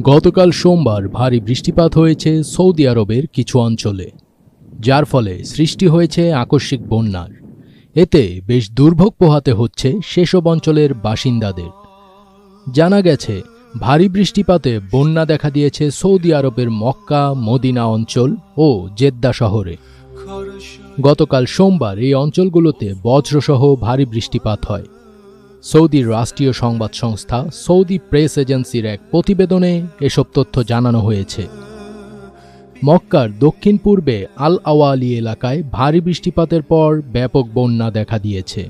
গতকাল সোমবার ভারী বৃষ্টিপাত হয়েছে সৌদি আরবের কিছু অঞ্চলে, যার ফলে সৃষ্টি হয়েছে আকস্মিক বন্যার। এতে বেশ দুর্ভোগ পোহাতে হচ্ছে সেসব অঞ্চলের বাসিন্দাদের। জানা গেছে, ভারী বৃষ্টিপাতে বন্যা দেখা দিয়েছে সৌদি আরবের মক্কা, মদিনা অঞ্চল ও জেদ্দা শহরে। গতকাল সোমবার এই অঞ্চলগুলোতে বজ্রসহ ভারী বৃষ্টিপাত হয়। সৌদির রাষ্ট্রীয় সংবাদ সংস্থা সৌদি প্রেস এজেন্সির এক প্রতিবেদনে এসব তথ্য জানানো হয়েছে। মক্কার দক্ষিণ পূর্বে আল আওয়ালি এলাকায় ভারী বৃষ্টিপাতের পর ব্যাপক বন্যা দেখা দিয়েছে।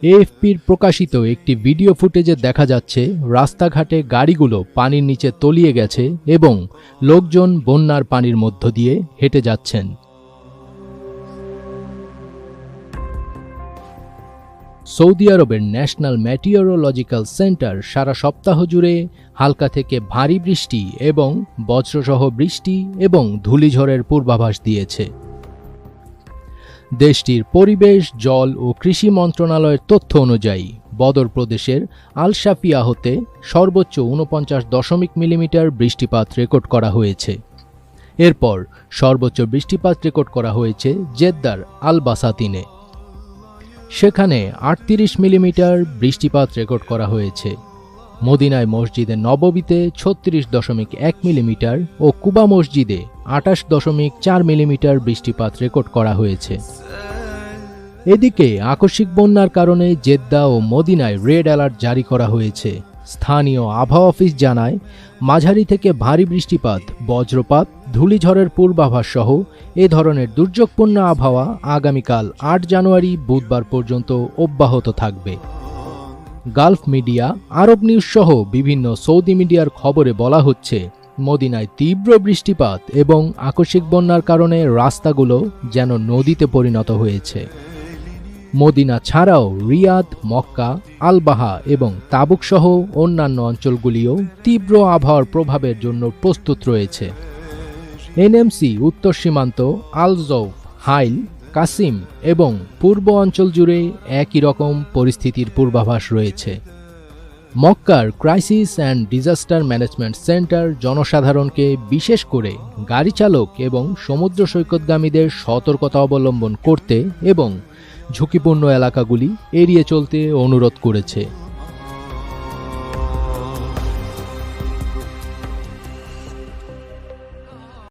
এএফপির প্রকাশিত একটি ভিডিও ফুটেজে দেখা যাচ্ছে রাস্তাঘাটে গাড়িগুলো পানির নিচে তলিয়ে গেছে এবং লোকজন বন্যার পানির মধ্য দিয়ে হেঁটে যাচ্ছেন। সৌদি আরবের ন্যাশনাল মেটিওরোলজিক্যাল সেন্টার সারা সপ্তাহ জুড়ে হালকা থেকে ভারী বৃষ্টি এবং বজ্রসহ বৃষ্টি এবং ধূলিঝড়ের পূর্বাভাস দিয়েছে। দেশটির পরিবেশ, জল ও কৃষি মন্ত্রণালয়ের তথ্য অনুযায়ী বদর প্রদেশের আল শাফিয়া হতে সর্বোচ্চ 49 মিলিমিটার বৃষ্টিপাত রেকর্ড করা হয়েছে। এরপর সর্বোচ্চ বৃষ্টিপাত রেকর্ড করা হয়েছে জেদ্দার আল বাসাতিনে। সেখানে 38 মিলিমিটার বৃষ্টিপাত রেকর্ড করা হয়েছে। মদিনায় মসজিদে নববীতে 36.1 মিলিমিটার ও কুবা মসজিদে 28.4 মিলিমিটার বৃষ্টিপাত রেকর্ড করা হয়েছে। এদিকে আকস্মিক বন্যার কারণে জেদ্দা ও মদিনায় রেড অ্যালার্ট জারি করা হয়েছে। স্থানীয় আবহাওয়া অফিস জানায়, মাঝারি থেকে ভারী বৃষ্টিপাত, বজ্রপাত, ধূলিঝড়ের পূর্বাভাস সহ এ ধরনের দুর্যোগপূর্ণ আবহাওয়া আগামীকাল 8 জানুয়ারি বুধবার পর্যন্ত অব্যাহত থাকবে। গালফ মিডিয়া, আরব নিউজ সহ বিভিন্ন সৌদি মিডিয়ার খবরে বলা হচ্ছে, মদিনায় তীব্র বৃষ্টিপাত এবং আকস্মিক বন্যার কারণে রাস্তাগুলো যেন নদীতে পরিণত হয়েছে। মদিনা ছাড়াও রিয়াদ, মক্কা, আল-বাহা এবং তাবুক সহ অন্যান্য অঞ্চলগুলিও তীব্র আবহাওয়ার প্রভাবের জন্য প্রস্তুত রয়েছে। এনএমসি উত্তর সীমান্ত, আল জৌফ, হাইল, কাসিম এবং পূর্ব অঞ্চল জুড়ে একই রকম পরিস্থিতির পূর্বাভাস রয়েছে। মক্কার crisis and disaster management centre জনসাধারণকে, বিশেষ করে গাড়ি চালক এবং সমুদ্র সৈকতগামীদের সতর্কতা অবলম্বন করতে এবং ঝুঁকিপূর্ণ এলাকাগুলি এড়িয়ে চলতে অনুরোধ করেছে।